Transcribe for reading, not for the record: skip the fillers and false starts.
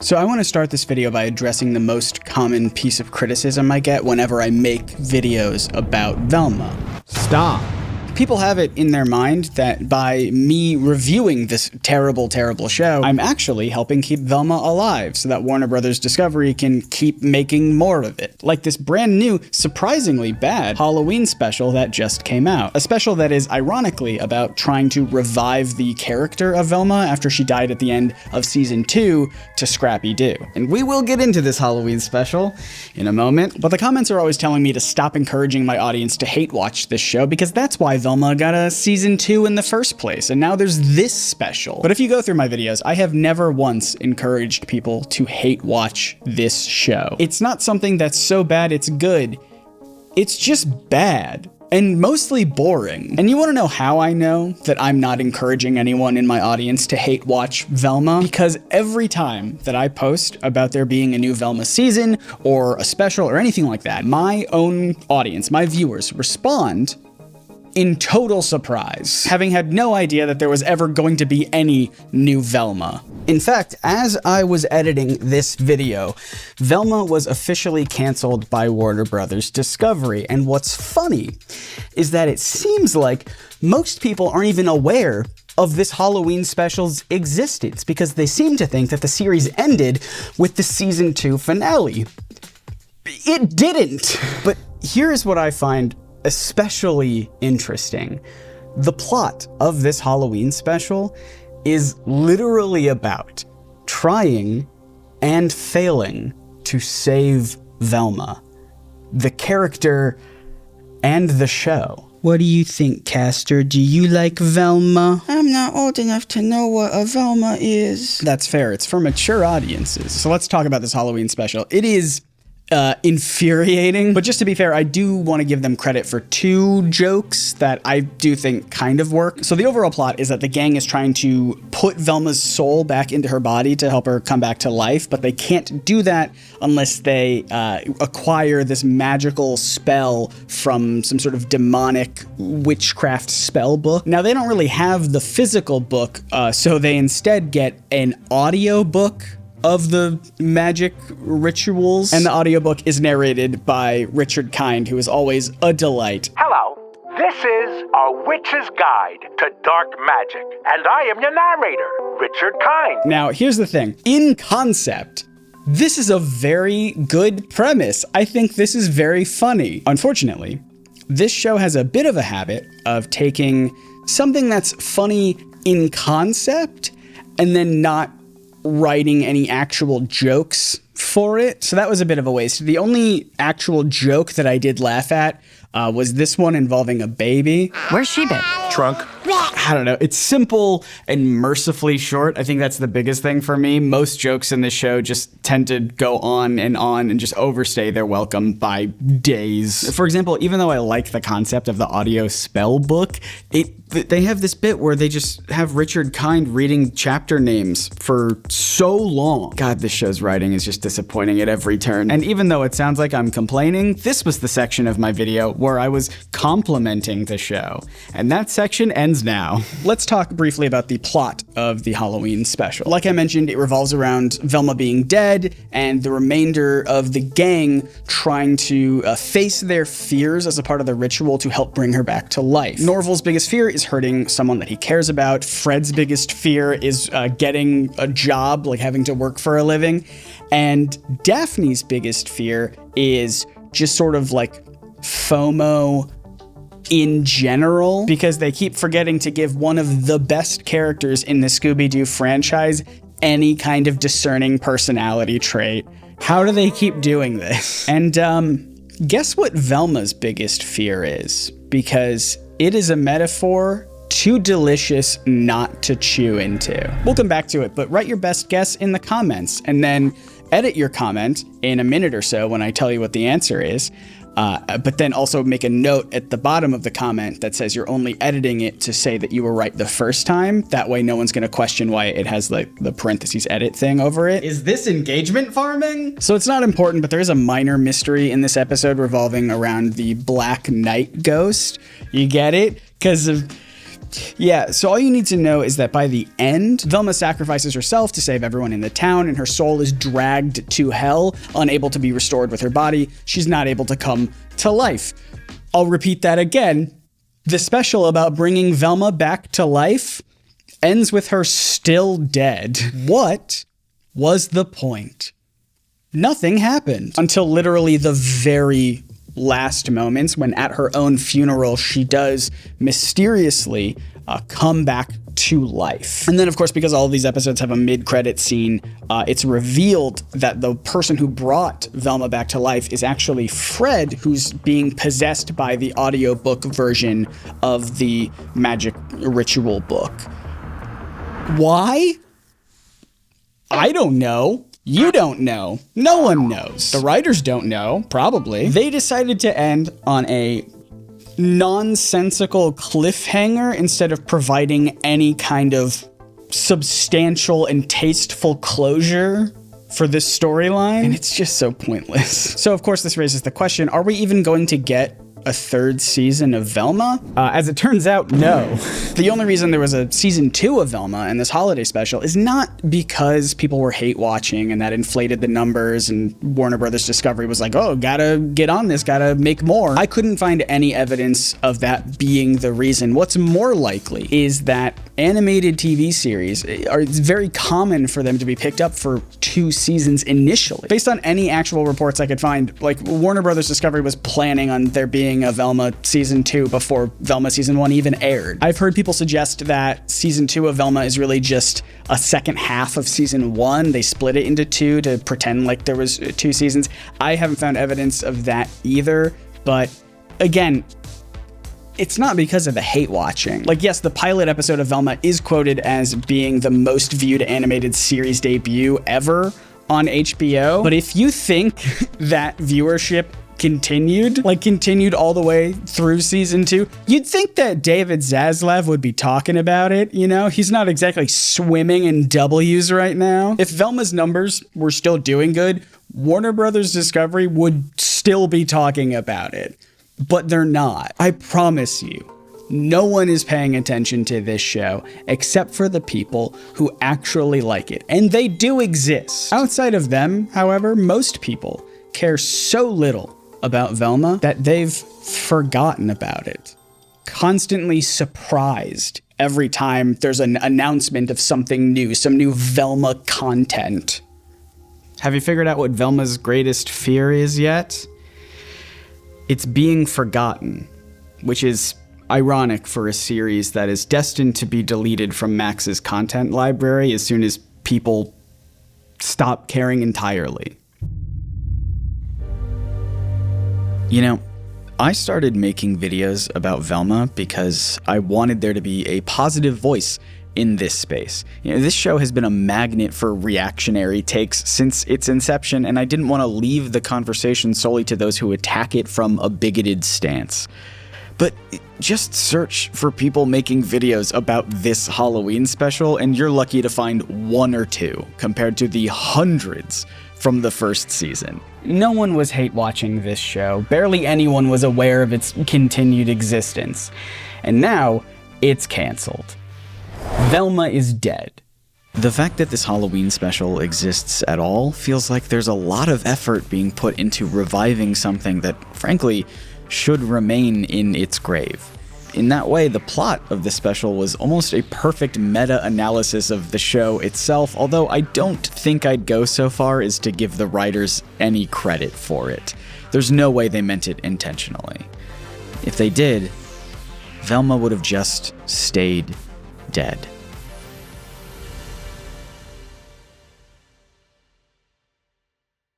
So I want to start this video by addressing the most common piece of criticism I get whenever I make videos about Velma. Stop. People have it in their mind that by me reviewing this terrible, terrible show, I'm actually helping keep Velma alive so that Warner Brothers Discovery can keep making more of it. Like this brand new, surprisingly bad Halloween special that just came out. A special that is ironically about trying to revive the character of Velma after she died at the end of season 2 to Scrappy-Doo. And we will get into this Halloween special in a moment, but the comments are always telling me to stop encouraging my audience to hate watch this show because that's why Velma got a season 2 in the first place, and now there's this special. But if you go through my videos, I have never once encouraged people to hate watch this show. It's not something that's so bad it's good. It's just bad. And mostly boring. And you want to know how I know that I'm not encouraging anyone in my audience to hate watch Velma? Because every time that I post about there being a new Velma season or a special or anything like that, my own audience, my viewers, respond in total surprise, having had no idea that there was ever going to be any new Velma. In fact, as I was editing this video, Velma was officially canceled by Warner Brothers Discovery, and what's funny is that it seems like most people aren't even aware of this Halloween special's existence, because they seem to think that the series ended with the season 2 finale. It didn't! But here's what I find especially interesting. The plot of this Halloween special is literally about trying and failing to save Velma, the character and the show. What do you think, Caster? Do you like Velma? I'm not old enough to know what a Velma is. That's fair. It's for mature audiences. So let's talk about this Halloween special. It is infuriating. But just to be fair, I do want to give them credit for 2 jokes that I do think kind of work. So the overall plot is that the gang is trying to put Velma's soul back into her body to help her come back to life, but they can't do that unless they acquire this magical spell from some sort of demonic witchcraft spell book. Now, they don't really have the physical book, so they instead get an audio book of the magic rituals, and the audiobook is narrated by Richard Kind, who is always a delight. Hello, this is A Witch's Guide to Dark Magic, and I am your narrator, Richard Kind. Now, here's the thing. In concept, this is a very good premise. I think this is very funny. Unfortunately, this show has a bit of a habit of taking something that's funny in concept and then not writing any actual jokes for it. So that was a bit of a waste. The only actual joke that I did laugh at was this one involving a baby. Where's she been? Trunk. I don't know. It's simple and mercifully short. I think that's the biggest thing for me. Most jokes in this show just tend to go on and just overstay their welcome by days. For example, even though I like the concept of the audio spell book, they have this bit where they just have Richard Kind reading chapter names for so long. God, this show's writing is just disappointing at every turn. And even though it sounds like I'm complaining, this was the section of my video where I was complimenting the show. And that section ends now. Let's talk briefly about the plot of the Halloween special. Like I mentioned, it revolves around Velma being dead and the remainder of the gang trying to face their fears as a part of the ritual to help bring her back to life. Norval's biggest fear is hurting someone that he cares about. Fred's biggest fear is getting a job, like having to work for a living. And Daphne's biggest fear is just sort of like FOMO in general, because they keep forgetting to give one of the best characters in the Scooby-Doo franchise any kind of discerning personality trait. How do they keep doing this? And guess what Velma's biggest fear is? Because it is a metaphor too delicious not to chew into. We'll come back to it, but write your best guess in the comments and then edit your comment in a minute or so when I tell you what the answer is. But then also make a note at the bottom of the comment that says you're only editing it to say that you were right the first time. That way no one's going to question why it has like the parentheses edit thing over it. Is this engagement farming? So it's not important, but there is a minor mystery in this episode revolving around the Black Knight ghost. You get it? Because of Yeah, so all you need to know is that by the end, Velma sacrifices herself to save everyone in the town, and her soul is dragged to hell, unable to be restored with her body. She's not able to come to life. I'll repeat that again. The special about bringing Velma back to life ends with her still dead. What was the point? Nothing happened until literally the very last moments when at her own funeral she does mysteriously come back to life. And then of course, because all of these episodes have a mid-credit scene, it's revealed that the person who brought Velma back to life is actually Fred, who's being possessed by the audiobook version of the magic ritual book. Why? I don't know. You don't know. No one knows. The writers don't know, probably. They decided to end on a nonsensical cliffhanger instead of providing any kind of substantial and tasteful closure for this storyline. And it's just so pointless. So of course this raises the question, are we even going to get a third season of Velma? As it turns out, no. The only reason there was a season 2 of Velma in this holiday special is not because people were hate watching and that inflated the numbers and Warner Brothers Discovery was like, oh, gotta get on this, gotta make more. I couldn't find any evidence of that being the reason. What's more likely is that animated TV series it's very common for them to be picked up for 2 seasons initially. Based on any actual reports I could find, like Warner Brothers Discovery was planning on there being a Velma season 2 before Velma season 1 even aired. I've heard people suggest that season 2 of Velma is really just a second half of season 1. They split it into 2 to pretend like there was 2 seasons. I haven't found evidence of that either, but again, it's not because of the hate watching. Like, yes, the pilot episode of Velma is quoted as being the most viewed animated series debut ever on HBO, but if you think that viewership continued all the way through season 2, you'd think that David Zaslav would be talking about it, you know? He's not exactly swimming in W's right now. If Velma's numbers were still doing good, Warner Brothers Discovery would still be talking about it. But they're not. I promise you. No one is paying attention to this show except for the people who actually like it. And they do exist. Outside of them, however, most people care so little about Velma that they've forgotten about it. Constantly surprised every time there's an announcement of something new, some new Velma content. Have you figured out what Velma's greatest fear is yet? It's being forgotten, which is ironic for a series that is destined to be deleted from Max's content library as soon as people stop caring entirely. You know, I started making videos about Velma because I wanted there to be a positive voice in this space. You know, this show has been a magnet for reactionary takes since its inception, and I didn't want to leave the conversation solely to those who attack it from a bigoted stance. But just search for people making videos about this Halloween special, and you're lucky to find 1 or 2 compared to the hundreds from the first season. No one was hate watching this show. Barely anyone was aware of its continued existence. And now, it's canceled. Velma is dead. The fact that this Halloween special exists at all feels like there's a lot of effort being put into reviving something that, frankly, should remain in its grave. In that way, the plot of the special was almost a perfect meta-analysis of the show itself, although I don't think I'd go so far as to give the writers any credit for it. There's no way they meant it intentionally. If they did, Velma would have just stayed dead.